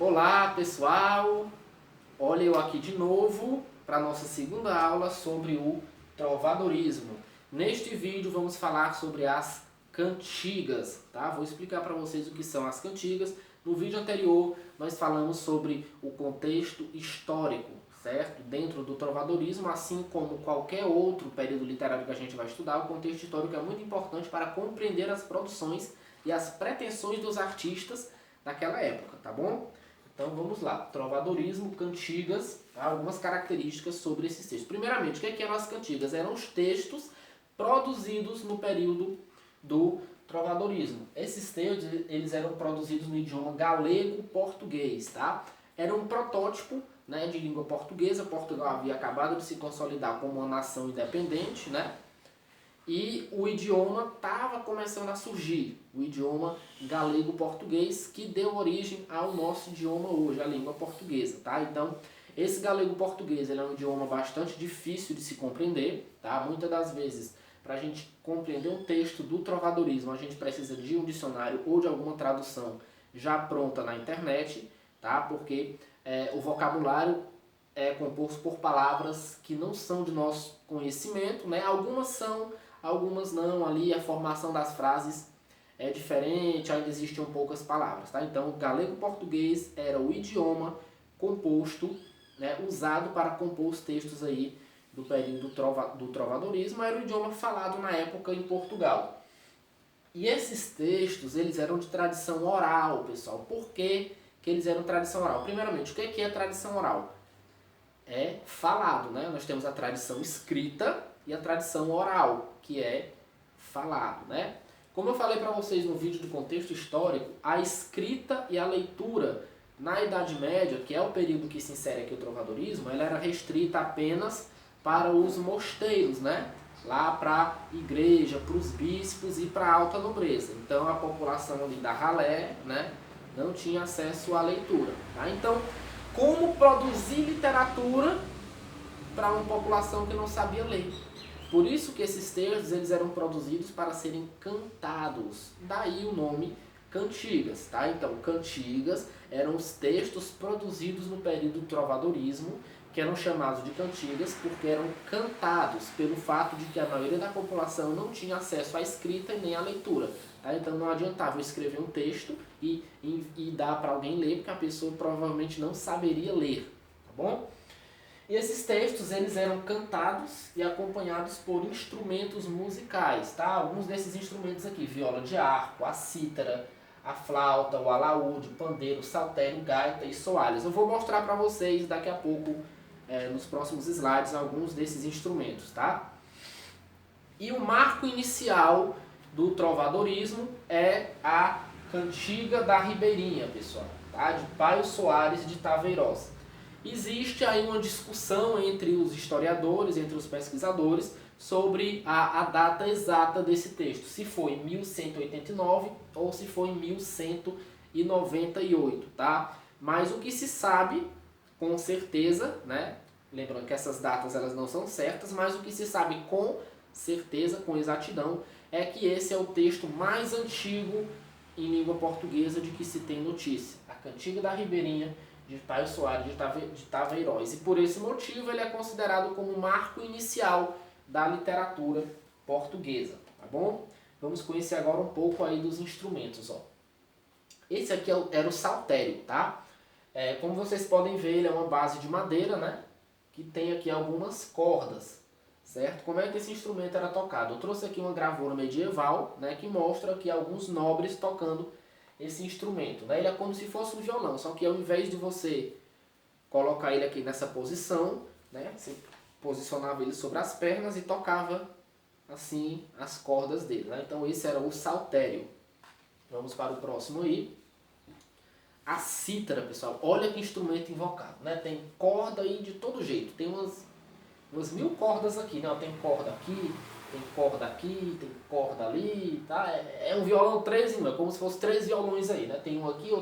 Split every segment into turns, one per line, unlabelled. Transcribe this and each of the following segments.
Olá pessoal, olha eu aqui de novo para a nossa segunda aula sobre o trovadorismo. Neste vídeo vamos falar sobre as cantigas, tá? Vou explicar para vocês o que são as cantigas. No vídeo anterior nós falamos sobre o contexto histórico, certo? Dentro do trovadorismo, assim como qualquer outro período literário que a gente vai estudar, o contexto histórico é muito importante para compreender as produções e as pretensões dos artistas daquela época, tá bom? Então vamos lá, trovadorismo, cantigas, tá? Algumas características sobre esses textos. Primeiramente, o que eram as cantigas? Eram os textos produzidos no período do trovadorismo. Esses textos eles eram produzidos no idioma galego-português, tá? Era um protótipo, né, de língua portuguesa. Portugal havia acabado de se consolidar como uma nação independente, né? E o idioma estava começando a surgir, o idioma galego-português, que deu origem ao nosso idioma hoje, a língua portuguesa, tá? Então, esse galego-português ele é um idioma bastante difícil de se compreender, tá? Muitas das vezes, para a gente compreender um texto do trovadorismo, a gente precisa de um dicionário ou de alguma tradução já pronta na internet, tá? Porque o vocabulário é composto por palavras que não são de nosso conhecimento, né? Algumas são, algumas não, ali a formação das frases é diferente, ainda existem poucas palavras, tá? Então, o galego-português era o idioma composto, né, usado para compor os textos aí do período do trovadorismo, era o idioma falado na época em Portugal. E esses textos, eles eram de tradição oral, pessoal. Por que eles eram de tradição oral? Primeiramente, o que é tradição oral? É falado, né? Nós temos a tradição escrita e a tradição oral, que é falado, né? Como eu falei para vocês no vídeo do contexto histórico, a escrita e a leitura na Idade Média, que é o período que se insere aqui o trovadorismo, ela era restrita apenas para os mosteiros, né? Lá para a igreja, para os bispos e para a alta nobreza. Então a população ali da ralé, né, não tinha acesso à leitura, tá? Então, como produzir literatura para uma população que não sabia ler? Por isso que esses textos eles eram produzidos para serem cantados. Daí o nome cantigas, tá? Então, cantigas eram os textos produzidos no período do trovadorismo, que eram chamados de cantigas porque eram cantados, pelo fato de que a maioria da população não tinha acesso à escrita e nem à leitura. Tá? Então não adiantava eu escrever um texto e dar para alguém ler, porque a pessoa provavelmente não saberia ler, tá bom? E esses textos eles eram cantados e acompanhados por instrumentos musicais, tá? Alguns desses instrumentos aqui, viola de arco, a cítara, a flauta, o alaúde, o pandeiro, o saltério, gaita e soalhos. Eu vou mostrar para vocês daqui a pouco, nos próximos slides, alguns desses instrumentos, tá? E o marco inicial do trovadorismo é a Cantiga da Ribeirinha, pessoal, tá? De Paio Soares de Taveirosa. Existe aí uma discussão entre os historiadores, entre os pesquisadores, sobre a data exata desse texto, se foi em 1189 ou se foi em 1198, tá? Mas o que se sabe com certeza, né? Lembrando que essas datas elas não são certas, mas o que se sabe com certeza, com exatidão, é que esse é o texto mais antigo em língua portuguesa de que se tem notícia. A Cantiga da Ribeirinha de Paio Soares de Taveiroz. E por esse motivo ele é considerado como o marco inicial da literatura portuguesa, tá bom? Vamos conhecer agora um pouco aí dos instrumentos, ó. Esse aqui era o saltério, tá? Como vocês podem ver, ele é uma base de madeira, né? Que tem aqui algumas cordas, certo? Como é que esse instrumento era tocado? Eu trouxe aqui uma gravura medieval, né? Que mostra aqui alguns nobres tocando esse instrumento, né? Ele é como se fosse um violão, só que ao invés de você colocar ele aqui nessa posição, né? Você posicionava ele sobre as pernas e tocava assim as cordas dele, né? Então esse era o saltério. Vamos para o próximo aí. A cítara, pessoal, olha que instrumento invocado, né? Tem corda aí de todo jeito, tem umas 1000 cordas aqui, né? Tem corda aqui, tem corda ali, tá? É um violão 3 em 1, é como se fosse 3 violões aí, né? Tem um aqui e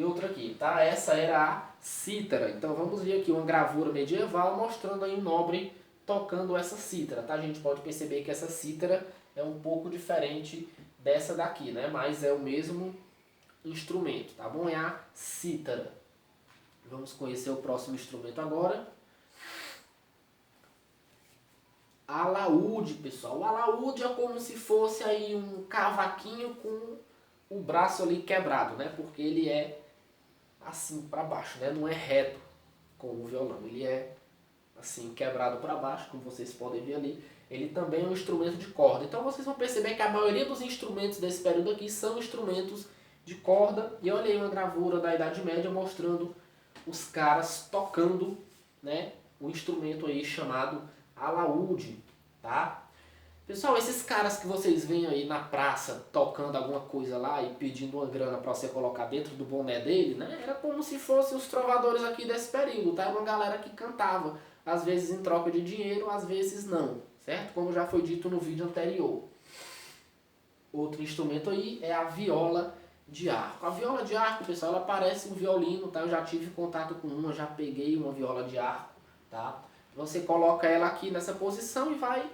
outro aqui, tá? Essa era a cítara. Então vamos ver aqui uma gravura medieval mostrando aí um nobre tocando essa cítara, tá? A gente pode perceber que essa cítara é um pouco diferente dessa daqui, né? Mas é o mesmo instrumento, tá bom? É a cítara. Vamos conhecer o próximo instrumento agora. Alaúde, pessoal. O alaúde é como se fosse aí um cavaquinho com o braço ali quebrado, né? Porque ele é assim para baixo, né? Não é reto como o violão. Ele é assim quebrado para baixo, como vocês podem ver ali. Ele também é um instrumento de corda. Então vocês vão perceber que a maioria dos instrumentos desse período aqui são instrumentos de corda. E olha aí uma gravura da Idade Média mostrando os caras tocando, né, o instrumento aí chamado alaúde, tá? Pessoal, esses caras que vocês veem aí na praça tocando alguma coisa lá e pedindo uma grana para você colocar dentro do boné dele, né? Era como se fossem os trovadores aqui desse período, tá? Era uma galera que cantava, às vezes em troca de dinheiro, às vezes não, certo? Como já foi dito no vídeo anterior. Outro instrumento aí é a viola de arco. A viola de arco, pessoal, ela parece um violino, tá? Eu já tive contato com uma, já peguei uma viola de arco, tá? Você coloca ela aqui nessa posição e vai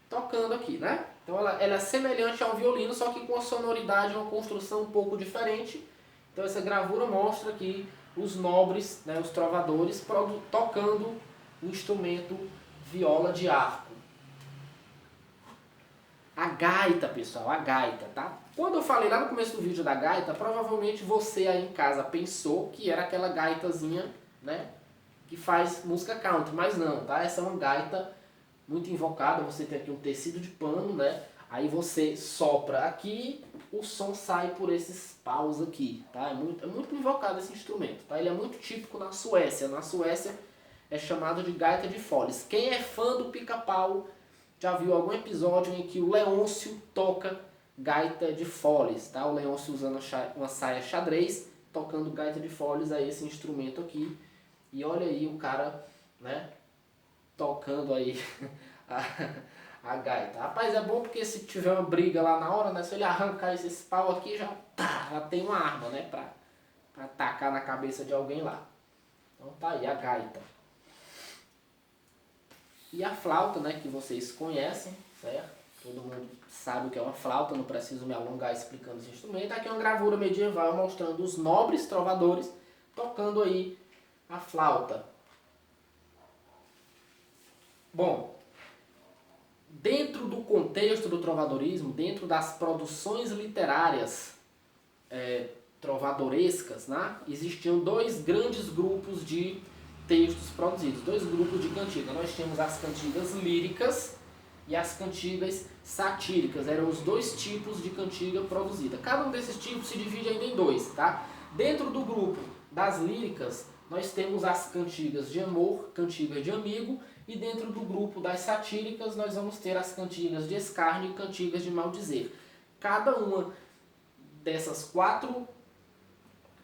tocando aqui, né? Então ela é semelhante ao violino, só que com a sonoridade, uma construção um pouco diferente. Então essa gravura mostra aqui os nobres, né, os trovadores, tocando o instrumento viola de arco. A gaita, pessoal, a gaita, tá? Quando eu falei lá no começo do vídeo da gaita, provavelmente você aí em casa pensou que era aquela gaitazinha, né, que faz música country, mas não, tá? Essa é uma gaita muito invocada, você tem aqui um tecido de pano, né? Aí você sopra aqui, o som sai por esses paus aqui, tá? É muito invocado esse instrumento, tá? Ele é muito típico na Suécia. Na Suécia é chamado de gaita de foles. Quem é fã do Pica-Pau já viu algum episódio em que o Leôncio toca gaita de foles, tá? O Leôncio usando uma saia xadrez, tocando gaita de foles, é esse instrumento aqui. E olha aí o cara, né, tocando aí a gaita. Rapaz, é bom porque se tiver uma briga lá na hora, né, se ele arrancar esse pau aqui, já tem uma arma, né, pra atacar na cabeça de alguém lá. Então tá aí a gaita. E a flauta, né, que vocês conhecem, certo? Todo mundo sabe o que é uma flauta, não preciso me alongar explicando esse instrumento. Aqui é uma gravura medieval mostrando os nobres trovadores tocando aí a flauta. Bom, dentro do contexto do trovadorismo, dentro das produções literárias trovadorescas, né, existiam dois grandes grupos de textos produzidos, dois grupos de cantigas. Nós tínhamos as cantigas líricas e as cantigas satíricas. Eram os dois tipos de cantiga produzida. Cada um desses tipos se divide ainda em dois, tá? Dentro do grupo das líricas, nós temos as cantigas de amor, cantigas de amigo, e dentro do grupo das satíricas, nós vamos ter as cantigas de escárnio e cantigas de maldizer. Cada uma dessas quatro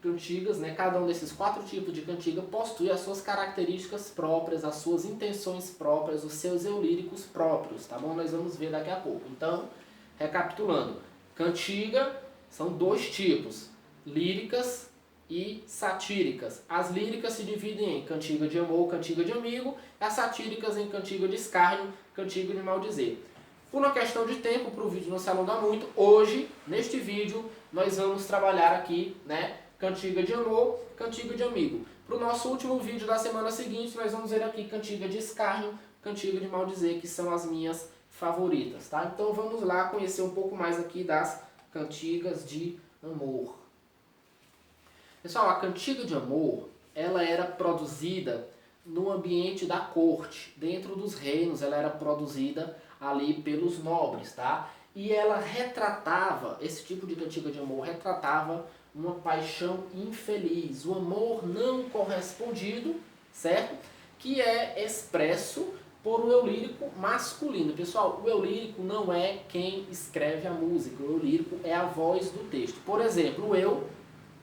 cantigas, né, cada um desses quatro tipos de cantiga possui as suas características próprias, as suas intenções próprias, os seus eu líricos próprios, tá bom? Nós vamos ver daqui a pouco. Então, recapitulando, cantiga são dois tipos, líricas e satíricas. As líricas se dividem em cantiga de amor, cantiga de amigo, as satíricas em cantiga de escárnio, cantiga de maldizer. Por uma questão de tempo, para o vídeo não se alongar muito, hoje, neste vídeo, nós vamos trabalhar aqui, né, cantiga de amor, cantiga de amigo. Para o nosso último vídeo da semana seguinte, nós vamos ver aqui cantiga de escárnio, cantiga de maldizer, que são as minhas favoritas, tá? Então vamos lá conhecer um pouco mais aqui das cantigas de amor. Pessoal, a cantiga de amor, ela era produzida no ambiente da corte, dentro dos reinos, ela era produzida ali pelos nobres, tá? E ela retratava, esse tipo de cantiga de amor retratava uma paixão infeliz, o amor não correspondido, certo? Que é expresso por um eu lírico masculino. Pessoal, o eu lírico não é quem escreve a música, o eu lírico é a voz do texto. Por exemplo, eu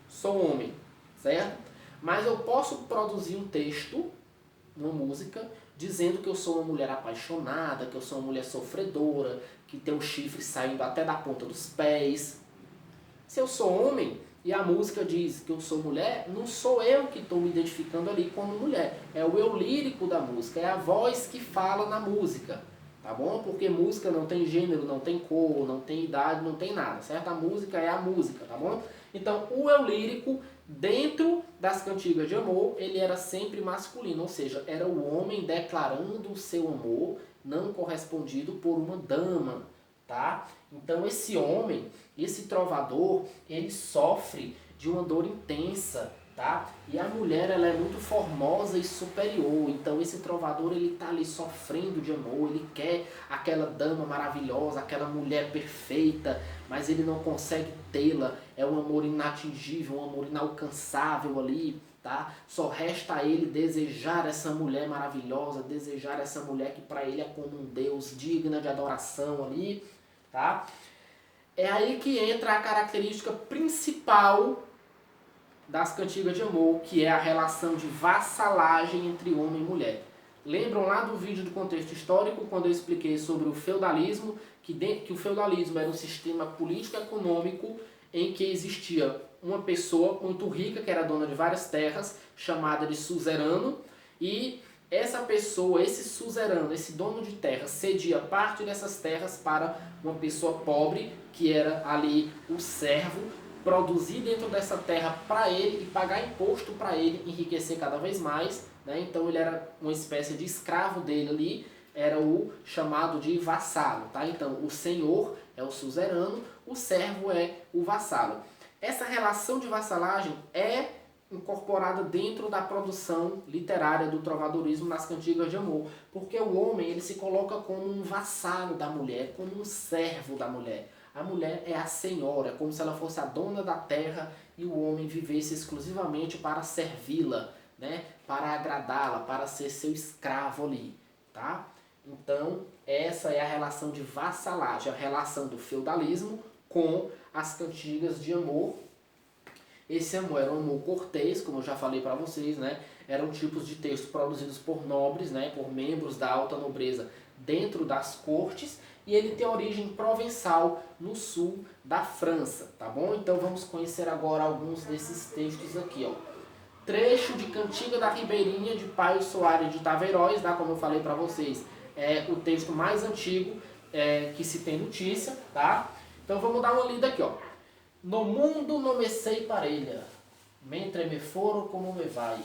sou homem, certo? Mas eu posso produzir um texto, uma música, dizendo que eu sou uma mulher apaixonada, que eu sou uma mulher sofredora, que tem o chifre saindo até da ponta dos pés. Se eu sou homem e a música diz que eu sou mulher, não sou eu que estou me identificando ali como mulher. É o eu lírico da música, é a voz que fala na música, tá bom? Porque música não tem gênero, não tem cor, não tem idade, não tem nada, certo? A música é a música, tá bom? Então, o eu lírico, dentro das cantigas de amor, ele era sempre masculino, ou seja, era o homem declarando o seu amor não correspondido por uma dama, tá? Então, esse homem, esse trovador, ele sofre de uma dor intensa, tá? E a mulher, ela é muito formosa e superior, então esse trovador, ele tá ali sofrendo de amor, ele quer aquela dama maravilhosa, aquela mulher perfeita, mas ele não consegue tê-la, é um amor inatingível, um amor inalcançável ali, tá? Só resta a ele desejar essa mulher maravilhosa, desejar essa mulher que para ele é como um Deus, digna de adoração ali, tá? É aí que entra a característica principal das cantigas de amor, que é a relação de vassalagem entre homem e mulher. Lembram lá do vídeo do contexto histórico, quando eu expliquei sobre o feudalismo, que o feudalismo era um sistema político-econômico em que existia uma pessoa muito rica, que era dona de várias terras, chamada de suzerano, e essa pessoa, esse suzerano, esse dono de terra, cedia parte dessas terras para uma pessoa pobre, que era ali o servo, produzir dentro dessa terra para ele e pagar imposto para ele, enriquecer cada vez mais, né? Então ele era uma espécie de escravo dele ali, era o chamado de vassalo, tá? Então o senhor é o suzerano, o servo é o vassalo. Essa relação de vassalagem é incorporada dentro da produção literária do trovadorismo nas cantigas de amor, porque o homem, ele se coloca como um vassalo da mulher, como um servo da mulher. A mulher é a senhora, como se ela fosse a dona da terra e o homem vivesse exclusivamente para servi-la, né? Para agradá-la, para ser seu escravo ali, tá? Então, essa é a relação de vassalagem, a relação do feudalismo com as cantigas de amor. Esse amor era um amor cortês, como eu já falei para vocês, né? Eram tipos de textos produzidos por nobres, né? Por membros da alta nobreza dentro das cortes, e ele tem origem provençal no sul da França, tá bom? Então vamos conhecer agora alguns desses textos aqui, ó. Trecho de Cantiga da Ribeirinha de Paio Soares de Taveiroz, tá? Como eu falei para vocês, é o texto mais antigo que se tem notícia, tá? Então vamos dar uma lida aqui, ó. No mundo não me sei parelha, mentre me foro como me vai,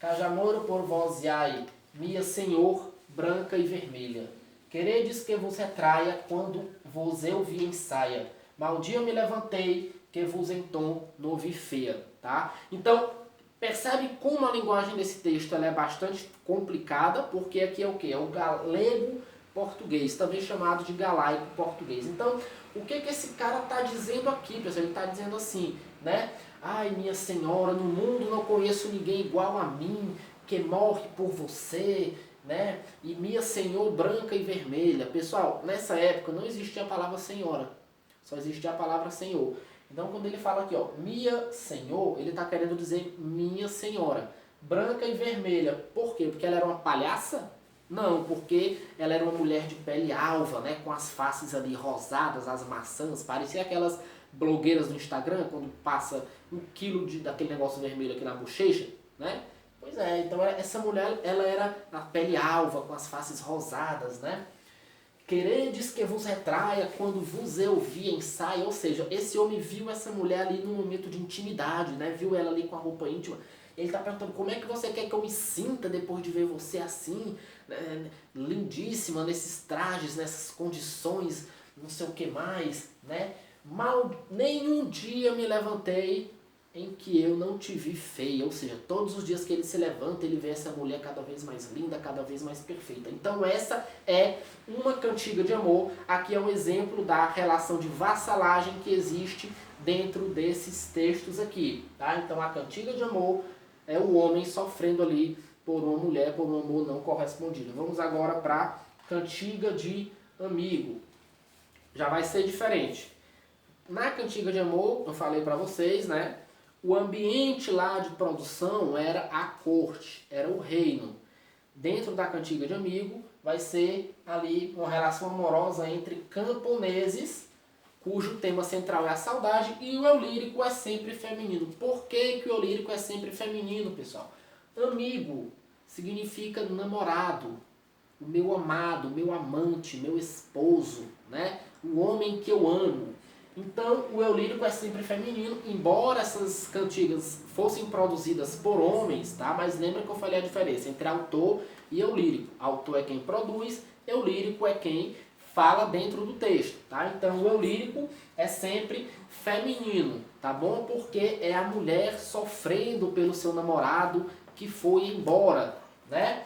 cajamoro por vós iai, minha senhor, branca e vermelha. Queredes que vos retraia quando vos eu vi em saia, mal dia me levantei, que vos em tom não vi feia, tá? Então, percebe como a linguagem desse texto ela é bastante complicada, porque aqui é o que? É o galego português, também chamado de galaico português. Então, o que esse cara está dizendo aqui, pessoal? Ele está dizendo assim, né? Ai, minha senhora, no mundo não conheço ninguém igual a mim, que morre por você, né? E minha senhor branca e vermelha. Pessoal, nessa época não existia a palavra senhora, só existia a palavra senhor. Então, quando ele fala aqui, ó, minha senhor, ele está querendo dizer minha senhora. Branca e vermelha. Por quê? Porque ela era uma palhaça? Não, porque ela era uma mulher de pele alva, né? Com as faces ali rosadas, as maçãs. Parecia aquelas blogueiras do Instagram, quando passa 1 quilo daquele negócio vermelho aqui na bochecha, né? Pois é, então essa mulher, ela era a pele alva, com as faces rosadas, né? Queredes que vos retraia quando vos eu vi em saia. Ou seja, esse homem viu essa mulher ali num momento de intimidade, né? Viu ela ali com a roupa íntima. Ele está perguntando, como é que você quer que eu me sinta depois de ver você assim, né? Lindíssima, nesses trajes, nessas condições, não sei o que mais, né? Mal nenhum dia me levantei em que eu não te vi feia. Ou seja, todos os dias que ele se levanta, ele vê essa mulher cada vez mais linda, cada vez mais perfeita. Então essa é uma cantiga de amor. Aqui é um exemplo da relação de vassalagem que existe dentro desses textos aqui, tá? Então a cantiga de amor é o homem sofrendo ali por uma mulher, por um amor não correspondido. Vamos agora para cantiga de amigo. Já vai ser diferente. Na cantiga de amor, eu falei para vocês, né? O ambiente lá de produção era a corte, era o reino. Dentro da cantiga de amigo vai ser ali uma relação amorosa entre camponeses, cujo tema central é a saudade, e o eu lírico é sempre feminino. Por que o eu lírico é sempre feminino, pessoal? Amigo significa namorado, o meu amado, meu amante, meu esposo, né? O homem que eu amo. Então, o eu lírico é sempre feminino, embora essas cantigas fossem produzidas por homens, tá? Mas lembra que eu falei a diferença entre autor e eu lírico. Autor é quem produz, eu lírico é quem fala dentro do texto, tá? Então, o eu lírico é sempre feminino, tá bom? Porque é a mulher sofrendo pelo seu namorado que foi embora, né?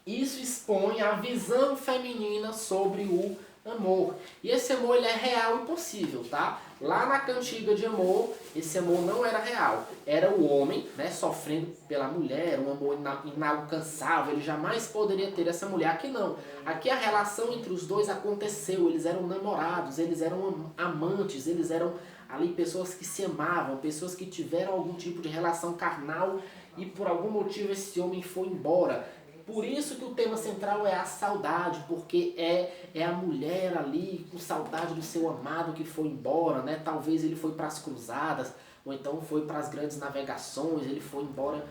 Isso expõe a visão feminina sobre o amor. E esse amor ele é real e possível, tá? Lá na cantiga de amor, esse amor não era real. Era o homem, né, sofrendo pela mulher, um amor inalcançável. Ele jamais poderia ter essa mulher. Aqui não. Aqui a relação entre os dois aconteceu. Eles eram namorados, eles eram amantes, eles eram ali pessoas que se amavam, pessoas que tiveram algum tipo de relação carnal e por algum motivo esse homem foi embora. Por isso que o tema central é a saudade, porque é a mulher ali com saudade do seu amado que foi embora, né? Talvez ele foi para as cruzadas, ou então foi para as grandes navegações, ele foi embora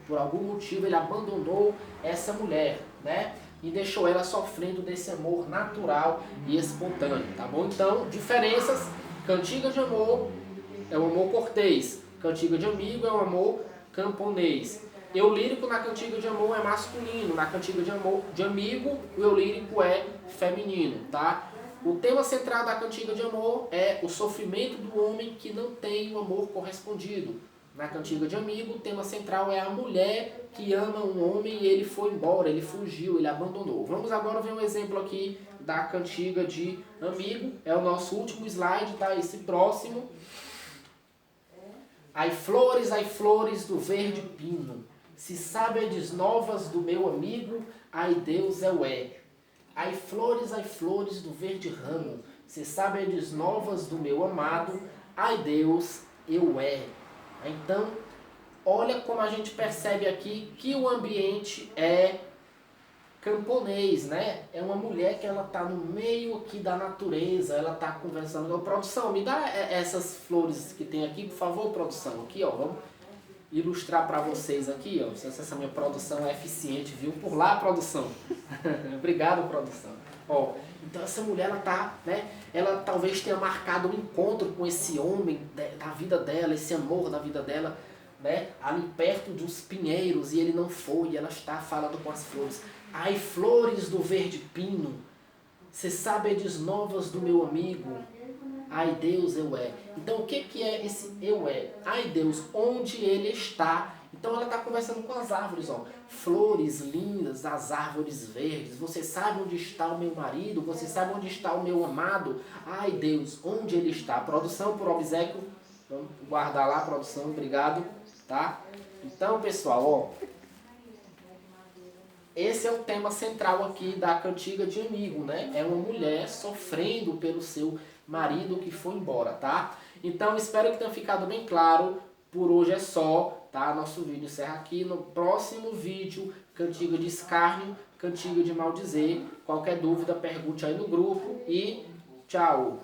por algum motivo, ele abandonou essa mulher, né? E deixou ela sofrendo desse amor natural e espontâneo, tá bom? Então, diferenças: cantiga de amor é o amor cortês, cantiga de amigo é o amor camponês. Eu lírico na cantiga de amor é masculino, na cantiga de amor de amigo, o eu lírico é feminino, tá? O tema central da cantiga de amor é o sofrimento do homem que não tem o amor correspondido. Na cantiga de amigo, o tema central é a mulher que ama um homem e ele foi embora, ele fugiu, ele abandonou. Vamos agora ver um exemplo aqui da cantiga de amigo. É o nosso último slide, tá? Esse próximo. Ai flores do verde pino, se sabedes novas do meu amigo, ai Deus eu é. Ai flores do verde ramo, se sabedes novas do meu amado, ai Deus eu é. Então, olha como a gente percebe aqui que o ambiente é camponês, né? É uma mulher que ela tá no meio aqui da natureza, ela tá conversando. Produção, me dá essas flores que tem aqui, por favor, produção. Aqui, ó, vamos ilustrar para vocês aqui, ó. Se essa minha produção é eficiente, viu? Por lá, produção. Obrigado, produção. Ó, então essa mulher, ela tá, né? Ela talvez tenha marcado um encontro com esse homem da vida dela, esse amor da vida dela, né? Ali perto dos pinheiros, e ele não foi, e ela está falando com as flores. Ai, flores do verde pino, se sabedes novas do meu amigo, ai Deus eu é. Então o que é esse eu é? Ai Deus, onde ele está? Então ela está conversando com as árvores, ó. Flores lindas, as árvores verdes. Você sabe onde está o meu marido? Você sabe onde está o meu amado? Ai Deus, onde ele está? Produção por obséquio. Vamos guardar lá, produção, obrigado. Tá? Então pessoal, ó. Esse é o tema central aqui da cantiga de amigo, né? É uma mulher sofrendo pelo seu marido que foi embora, tá? Então, espero que tenha ficado bem claro. Por hoje é só, tá? Nosso vídeo encerra aqui. No próximo vídeo, cantiga de escárnio, cantiga de maldizer. Qualquer dúvida, pergunte aí no grupo e tchau!